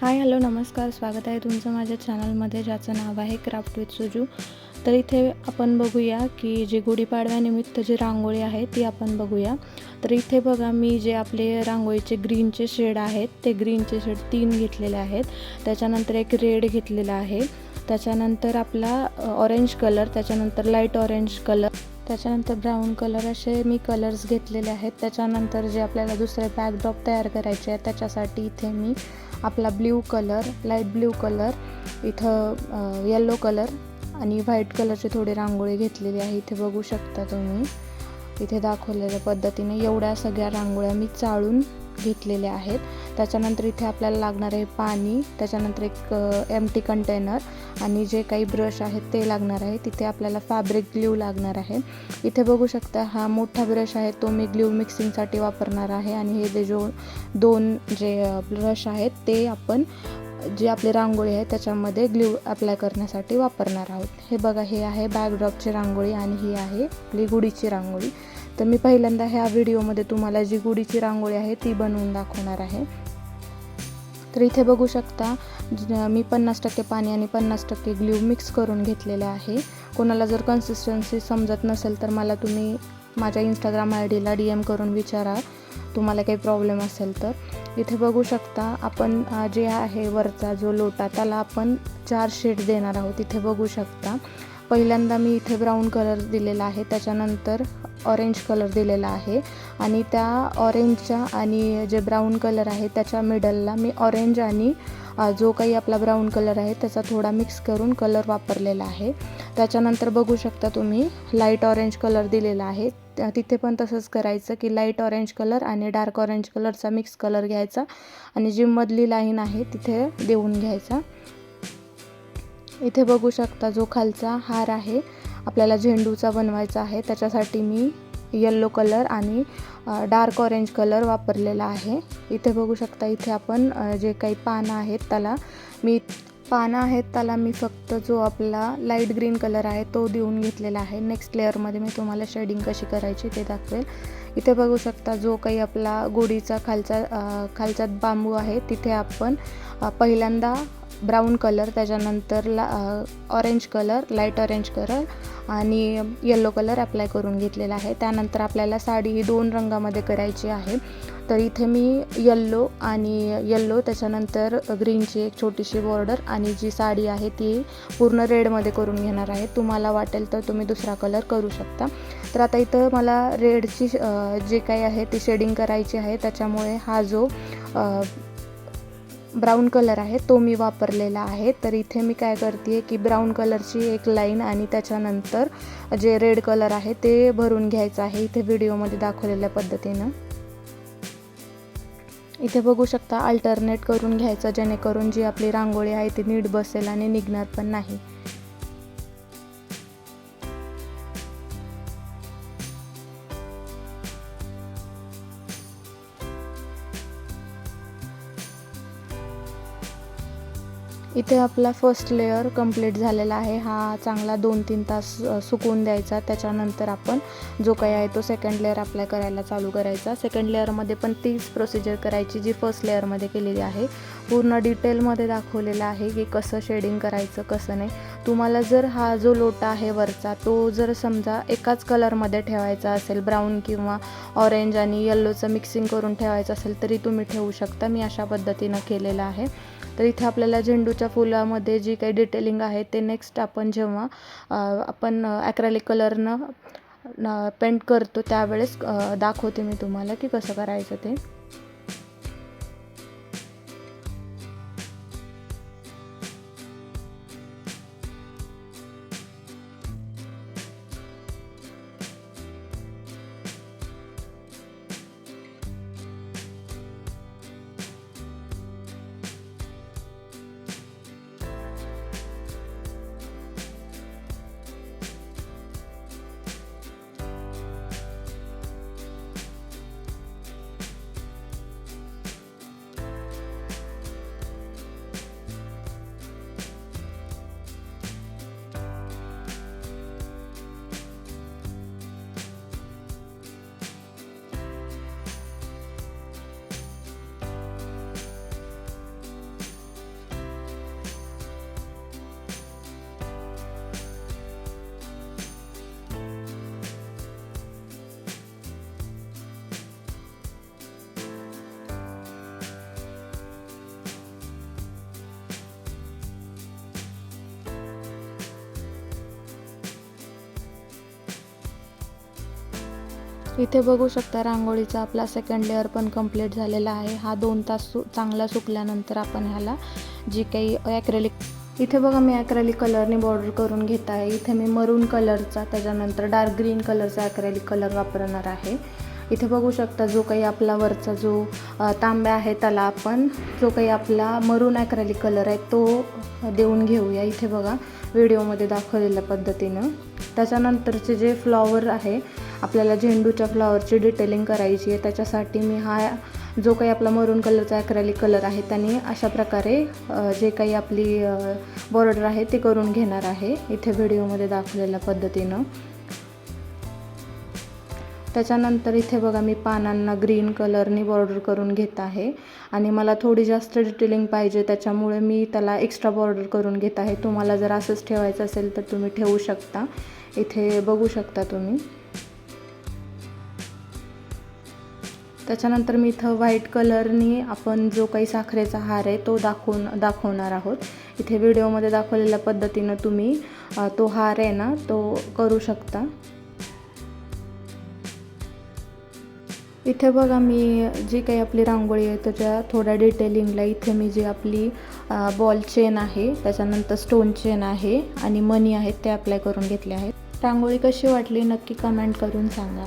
Hi hello नमस्कार, स्वागत आहे तुमचं माझ्या चॅनलमध्ये, ज्याचं नाव आहे क्राफ्ट विथ सुजू। तर इथे आपण बघूया की जे गुढीपाडव्यानिमित्त जी रांगोळी आहे ती आपण बघूया। तर इथे बघा, मी जे आपले रांगोळीचे ग्रीनचे शेड आहेत ते ग्रीनचे शेड 3 घेतलेले आहेत। त्याच्यानंतर एक रेड घेतलेला आहे, त्याच्यानंतर आपला ऑरेंज कलर, त्याच्यानंतर लाईट ऑरेंज कलर, त्याच्यानंतर ब्राऊन कलर, असे मी कलर्स घेतलेले आहेत। त्याच्यानंतर जे आपल्याला दुसरे बॅकड्रॉप तयार करायचे आहे त्याच्यासाठी इथे मी आपला blue colour, light blue colour, इथं येलो कलर आणि व्हाईट कलरची थोडी रांगोळी घेतलेली आहे। इथे बघू शकता तुम्ही, इथे दाखवलेल्या पद्धतीने एवढ्या सगळ्या रांगोळ्या मी चाळून घेतलेल्या आहेत। त्याच्यानंतर इथे आपल्याला लागणार आहे पाणी, त्याच्यानंतर एक एम्प्टी कंटेनर आणि जे काही ब्रश आहेत ते लागणार आहे। तिथे आपल्याला फॅब्रिक ग्लू लागणार आहे। इथे बघू शकता हा मोठा ब्रश आहे तो मी ग्लू मिक्सिंगसाठी वापरणार आहे आणि हे दोन ब्रश आहेत ते आपण जी आपली रांगोळी आहे त्याच्यामध्ये ग्लू अप्लाय करण्यासाठी वापरणार आहोत। हे बघा, हे आहे बॅकड्रॉपची रांगोळी आणि ही आहे आपली गुढीची रांगोळी। तर मी पहिल्यांदा ह्या व्हिडिओमध्ये तुम्हाला जी गुढीची रांगोळी आहे ती बनवून दाखवणार आहे। तर इथे बघू शकता मी 50% पाणी आणि 50% ग्लू मिक्स करून घेतलेले आहे। कोणाला जर कन्सिस्टन्सी समजत नसेल तर मला तुम्ही माझ्या इंस्टाग्राम ID ला DM करून विचारा, तुम्हाला काही प्रॉब्लेम असेल तर। इथे बघू शकता आपण जे आहे वरचा जो लोटा त्याला आपण 4 शेड देणार आहोत। इथे बघू शकता पहिल्यांदा मी इथे ब्राऊन कलर दिलेला आहे, त्याच्यानंतर ऑरेंज कलर दिलेला आहे आणि त्या ऑरेंजच्या आणि जे ब्राऊन कलर आहे त्याच्या मिडलला मी ऑरेंज आणि जो काही आपला ब्राऊन कलर आहे त्याचा थोडा मिक्स करून कलर वापरलेला आहे। त्याच्यानंतर बघू शकता तुम्ही लाईट ऑरेंज कलर दिलेला आहे, तिथे पण तसंच करायचं की लाईट ऑरेंज कलर आणि डार्क ऑरेंज कलरचा मिक्स कलर घ्यायचा आणि जी मधली लाईन आहे तिथे देऊन घ्यायचा। इथे बघू शकता जो खालचा हार आहे आपल्याला झेंडूचा बनवायचा आहे, त्याच्यासाठी मी येलो कलर आणि डार्क ऑरेंज कलर वापरलेला आहे। इथे बघू शकता इथे आपण जे काही पानं आहेत त्याला मी फक्त जो आपला लाईट ग्रीन कलर आहे तो देऊन घेतलेला आहे। नेक्स्ट लेअरमध्ये मी तुम्हाला शेडिंग कशी करायची ते दाखवेल। इथे बघू शकता जो काही आपला गुढीचा खालचा बांबू आहे तिथे आपण पहिल्यांदा ब्राऊन कलर, त्याच्यानंतर orange colour, light orange colour आणि येलो कलर अप्लाय करून घेतलेला आहे। त्यानंतर आपल्याला साडी ही 2 रंगामध्ये करायची आहे। तर इथे मी येलो त्याच्यानंतर ग्रीनची एक छोटीशी बॉर्डर आणि जी साडी आहे ती पूर्ण रेडमध्ये करून घेणार आहे। तुम्हाला वाटेल तर तुम्ही दुसरा कलर करू शकता। तर आता इथं मला रेडची जे काही आहे ती शेडिंग करायची आहे, त्याच्यामुळे हा जो ब्राऊन कलर आहे तो मी वापरलेला आहे। तर इथे मी काय करते की ब्राऊन कलरची एक लाईन आणि त्याच्यानंतर जे रेड कलर आहे ते भरून घ्यायचं आहे, इथे व्हिडिओमध्ये दाखवलेल्या पद्धतीनं। इथे बघू शकता अल्टरनेट करून घ्यायचं, जेणेकरून जी आपली रांगोळी आहे ती नीट बसेल आणि निघणार पण नाही। इथे आपला फर्स्ट लेअर कंप्लीट झालेला आहे। हा चांगला 2-3 तास सुकवून द्यायचा, त्याच्यानंतर आपण जो काही आहे तो सेकंड लेअर अप्लाय करायला चालू करायचा। सेकंड लेअरमध्ये पण तीच प्रोसिजर करायची जी फर्स्ट लेअरमध्ये केलेली आहे। पूर्ण डिटेलमध्ये दाखवलेलं आहे की कसं शेडिंग करायचं कसं नाही। तुम्हाला जर हा जो लोटा आहे वरचा तो जर समजा एकाच कलरमध्ये ठेवायचा असेल, ब्राऊन किंवा ऑरेंज आणि येल्लोचं मिक्सिंग करून ठेवायचं असेल तरी तुम्ही ठेवू शकता, मी अशा पद्धतीनं केलेलं आहे। तर इथे आपल्याला झेंडूच्या फुलामध्ये जी काही डिटेलिंग आहे ते नेक्स्ट आपण जेव्हा आपण ॲक्रेलिक कलरनं पेंट करतो त्यावेळेस दाखवते मी तुम्हाला की कसं करायचं ते। इथे बघू शकता रांगोळीचा आपला सेकंड लेअर पण कंप्लीट झालेला आहे. हा 2 तास चांगला सुकल्यानंतर आपण ह्याला जी काही ॲक्रेलिक, इथे बघा मी ॲक्रेलिक कलरने बॉर्डर करून घेत आहे. इथे मी मरून कलरचा, त्याच्यानंतर डार्क ग्रीन कलरचा ॲक्रेलिक कलर वापरणार आहे. इथे बघू शकता जो काही आपला वरचा जो तांब्या आहे त्याला आपण जो काही आपला मरून ॲक्रेलिक कलर आहे तो देऊन घेऊया. इथे बघा व्हिडिओमध्ये दाखवलेल्या पद्धतीनं. त्याच्यानंतरचे जे फ्लॉवर आहे, आपल्याला झेंडूच्या फ्लॉवरची डिटेलिंग करायची आहे. त्याच्यासाठी मी हा जो काही आपला मरून कलरचा ॲक्रेलिक कलर आहे त्याने अशा प्रकारे जे काही आपली बॉर्डर आहे ते करून घेणार आहे, इथे व्हिडिओमध्ये दाखवलेल्या पद्धतीनं. त्याच्यानंतर इथे बघा मी पानांना ग्रीन कलरने बॉर्डर करून घेत आहे आणि मला थोडी जास्त डिटेलिंग पाहिजे, त्याच्यामुळे मी त्याला एक्स्ट्रा बॉर्डर करून घेत आहे. तुम्हाला जर असंच ठेवायचं असेल तर तुम्ही ठेवू शकता. इथे बघू शकता तुम्ही. त्याच्यानंतर मी इथं व्हाईट कलरनी आपण जो काही साखरेचा हार आहे तो दाखवणार आहोत. इथे व्हिडिओमध्ये दाखवलेल्या पद्धतीनं तुम्ही तो हार आहे ना तो करू शकता. इथे बघा मी जी काही आपली रांगोळी आहे त्याच्या थोड्या डिटेलिंगला इथे मी जी आपली बॉल चेन आहे, त्याच्यानंतर स्टोन चेन आहे आणि मनी आहेत ते अप्लाय करून घेतले आहेत. रांगोळी कशी वाटली नक्की कमेंट करून सांगा.